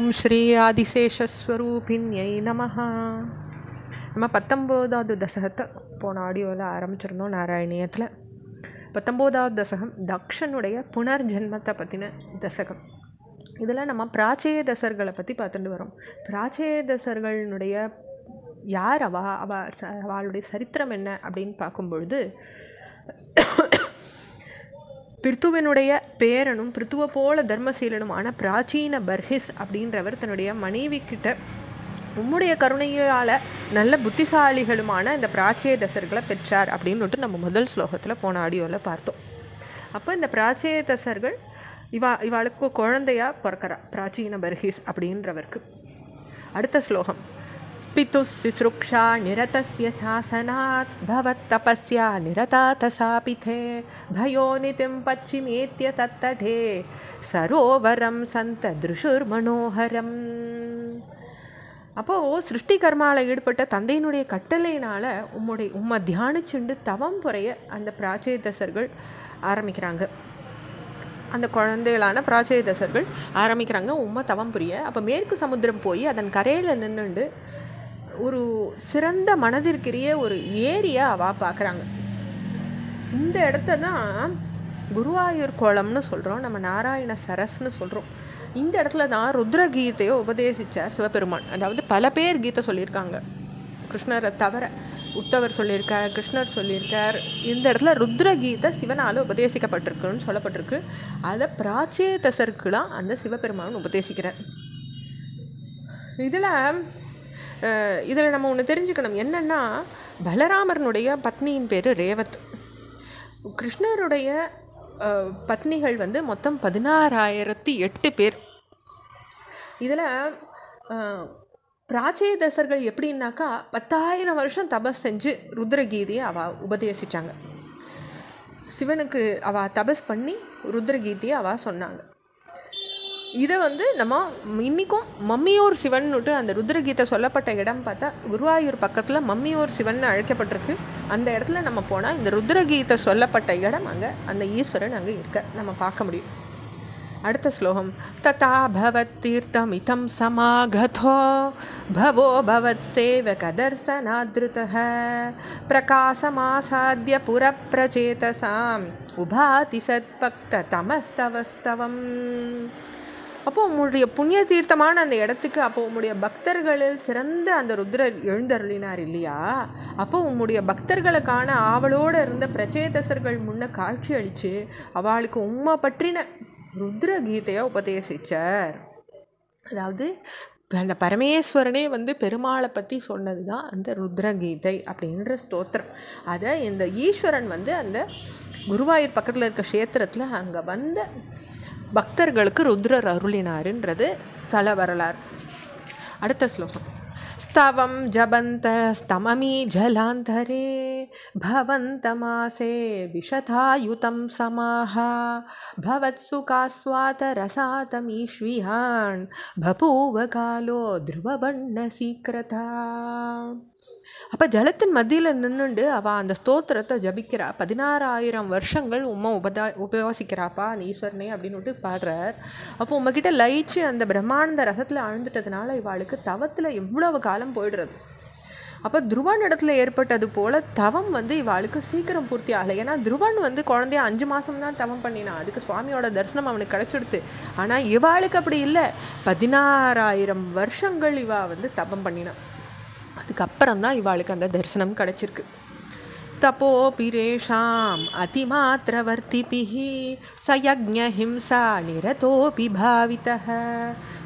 ஓம் ஸ்ரீ ஆதிசேஷஸ்வரூபிண்யை நமஹ. நம்ம 19வது தசகத்தை போன ஆடியோவில் ஆரம்பிச்சிருந்தோம். நாராயணியத்தில் 19வது தசகம் தக்ஷனுடைய புனர்ஜென்மத்தை பற்றின தசகம். இதில் நம்ம பிராச்சேதசர்களை பற்றி பார்த்துட்டு வரோம். பிராச்சேதசர்களுடைய யார் அவளுடைய சரித்திரம் என்ன அப்படின்னு பார்க்கும்பொழுது, பிருத்துவனுடைய பேரனும் பிருத்துவ போல தர்மசீலனுமான பிராச்சீன பர்ஹிஸ் அப்படின்றவர் தன்னுடைய மனைவி கிட்ட உம்முடைய கருணையால் நல்ல புத்திசாலிகளுமான இந்த பிராச்சேதசர்களை பெற்றார் அப்படின்னுட்டு நம்ம முதல் ஸ்லோகத்தில் போன ஆடியோவில் பார்த்தோம். அப்போ இந்த பிராச்சேதசர்கள் இவாளுக்கு குழந்தையாக பிறக்கிறா பிராச்சீன பர்ஹிஸ் அப்படின்றவருக்கு. அடுத்த ஸ்லோகம், பிதுஸ்ருக்ஷா நிரதஸ்ய சாசனாத் பவத் தபஸ்யா நிரதா தசாபிதே பயோநிதிம் பச்சிமேத்ய தத்தடே சரோவரம் சந்த திருஷுர் மனோகரம். அப்போது சிருஷ்டி கர்மாவில் ஈடுபட்ட தந்தையினுடைய கட்டளையினால் உம்மை தியானிச்சுண்டு தவம் புறைய அந்த பிராச்சேதசர்கள் ஆரம்பிக்கிறாங்க. அந்த குழந்தைகளான பிராச்சேதசர்கள் ஆரம்பிக்கிறாங்க உம்மை தவம் புரிய. அப்போ மேற்கு சமுத்திரம் போய் அதன் கரையில் நின்றுண்டு ஒரு சிறந்த மனதிற்குரிய ஒரு ஏரியை அவள் பார்க்குறாங்க. இந்த இடத்த தான் குருவாயூர் கோலம்னு சொல்கிறோம், நம்ம நாராயண சரஸ்ன்னு சொல்கிறோம். இந்த இடத்துல தான் ருத்ர கீதையை உபதேசித்தார் சிவபெருமான். அதாவது பல பேர் கீதை சொல்லியிருக்காங்க, கிருஷ்ணரை தவிர உத்தவர் சொல்லியிருக்கார், கிருஷ்ணர் சொல்லியிருக்கார். இந்த இடத்துல ருத்ர கீதை சிவனால் உபதேசிக்கப்பட்டிருக்குன்னு சொல்லப்பட்டிருக்கு. அதை பிராச்சேதசருக்குலாம் அந்த சிவபெருமான் உபதேசிக்கிறார். இதில் நம்ம ஒன்று தெரிஞ்சுக்கணும். என்னென்னா, பலராமரனுடைய பத்னியின் பேர் ரேவத். கிருஷ்ணருடைய பத்னிகள் மொத்தம் 16,008 பேர். இதில் பிராச்சேதசர்கள் எப்படின்னாக்கா 10,000 வருஷம் தபஸ் செஞ்சு ருத்ரகீதையை அவள் உபதேசித்தாங்க. சிவனுக்கு அவள் தபஸ் பண்ணி ருத்ரகீதையை அவள் சொன்னாங்க. இதை நம்ம இன்றைக்கும் மம்மியூர் சிவன்னுட்டு அந்த ருத்ரகீதை சொல்லப்பட்ட இடம் பார்த்தா குருவாயூர் பக்கத்தில் மம்மியூர் சிவன் அழைக்கப்பட்டிருக்கு. அந்த இடத்துல நம்ம போனால் இந்த ருத்ரகீதை சொல்லப்பட்ட இடம் அங்கே அந்த ஈஸ்வரன் அங்கே இருக்க நம்ம பார்க்க முடியும். அடுத்த ஸ்லோகம், ததா பவத் தீர்த்தமிதம் சமாகதோ பவோ பவத் சேவக தர்சனாத்ருதஹ பிரகாசமாசாத்ய புரப்ரச்சேதசாம் உபாதி சத்பக்த தமஸ்தவஸ்தவம். அப்போது உங்களுடைய புண்ணிய தீர்த்தமான அந்த இடத்துக்கு அப்போது உங்களுடைய பக்தர்களில் சிறந்த அந்த ருத்ரர் எழுந்தருளினார் இல்லையா? அப்போது உங்களுடைய பக்தர்களுக்கான ஆவலோடு இருந்த பிரச்சேதசர்கள் முன்ன காட்சி அளித்து அவளுக்கு உண்மை பற்றின ருத்ர கீதையை உபதேசித்தார். அதாவது அந்த பரமேஸ்வரனே பெருமாளை பற்றி சொன்னது தான் அந்த ருத்ரகீதை அப்படின்ற ஸ்தோத்திரம். அதை இந்த ஈஸ்வரன் அந்த குருவாயூர் பக்கத்தில் இருக்க க்ஷேத்திரத்தில் அங்கே வந்த பக்தர்களுக்கு ருத்ரர் அருளினாருன்றது தல வரலாறு. அடுத்த ஸ்லோகம், ஸ்தவம் ஜபந்த ஸ்தமமி ஜலாந்தரே பவந்தமாசே விஷதாயுதம் சமாஹா பவத் சுகாஸ்வாத ரசாதமீஸ்வியான் பபூவ காலோ த்ருவவண்ண சீக்கிரதா. அப்போ ஜலத்தின் மத்தியில் நின்றுண்டு அவள் அந்த ஸ்தோத்திரத்தை ஜபிக்கிறா. 16,000 வருஷங்கள் உம்மை உபவாசிக்கிறாப்பா அந்த ஈஸ்வரனே அப்படின்னுட்டு பாடுறார். அப்போ உங்ககிட்ட லயிச்சு அந்த பிரம்மானந்த ரசத்தில் ஆழ்ந்துட்டதுனால இவாளுக்கு தவத்தில் எவ்வளவு காலம் போயிடுறது. அப்போ துருவன் இடத்துல ஏற்பட்டது போல் தவம் இவாளுக்கு சீக்கிரம் பூர்த்தி ஆகலை. ஏன்னா துருவன் குழந்தைய 5 மாதம் தான் தவம் பண்ணினான், அதுக்கு சுவாமியோட தரிசனம் அவனுக்கு கிடச்சிடுது. ஆனால் இவாளுக்கு அப்படி இல்லை, 16,000 வருஷங்கள் இவா தவம் பண்ணினான். அதுக்கப்புறம் தான் இவாளுக்கு அந்த தரிசனம் கிடச்சிருக்கு. தப்போ பிரேஷாம் அதிமாத்திரவர்த்திபிஹி சயக்ஞஹிம்சா நிரதோபி பாவிதஹ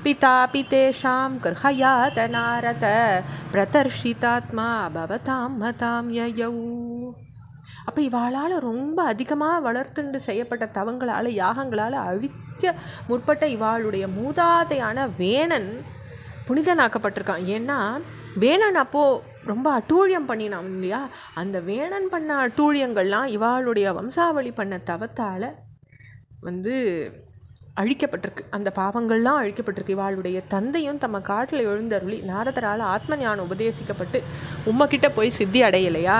பிதா பிதேஷாம் கர்ஹயாத நாரத பிரதர்ஷிதாத்மா பவதாம் மதாம் யயௌ. அப்போ இவாளால் ரொம்ப அதிகமாக வளர்த்துண்டு செய்யப்பட்ட தவங்களால் யாகங்களால் அழிக்க முற்பட்ட இவாளுடைய மூதாதையான வேணன் புனிதனாக்கப்பட்டிருக்கான். ஏன்னா வேணன் அப்போது ரொம்ப அட்டூழியம் பண்ணினான் இல்லையா? அந்த வேணன் பண்ண அட்டூழியங்கள்லாம் இவாளுடைய வம்சாவளி பண்ண தவத்தால் அழிக்கப்பட்டிருக்கு. அந்த பாவங்கள்லாம் அழிக்கப்பட்டிருக்கு. இவாளுடைய தந்தையும் தம்ம காட்டில் எழுந்தருளி நாரதரால் ஆத்ம ஞானம் உபதேசிக்கப்பட்டு உம்மக்கிட்ட போய் சித்தி அடையலையா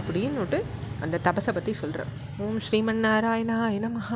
அப்படின்னுட்டு அந்த தபஸை பற்றி சொல்கிறேன். ஓம் ஸ்ரீமன் நாராயணாய நமஹ.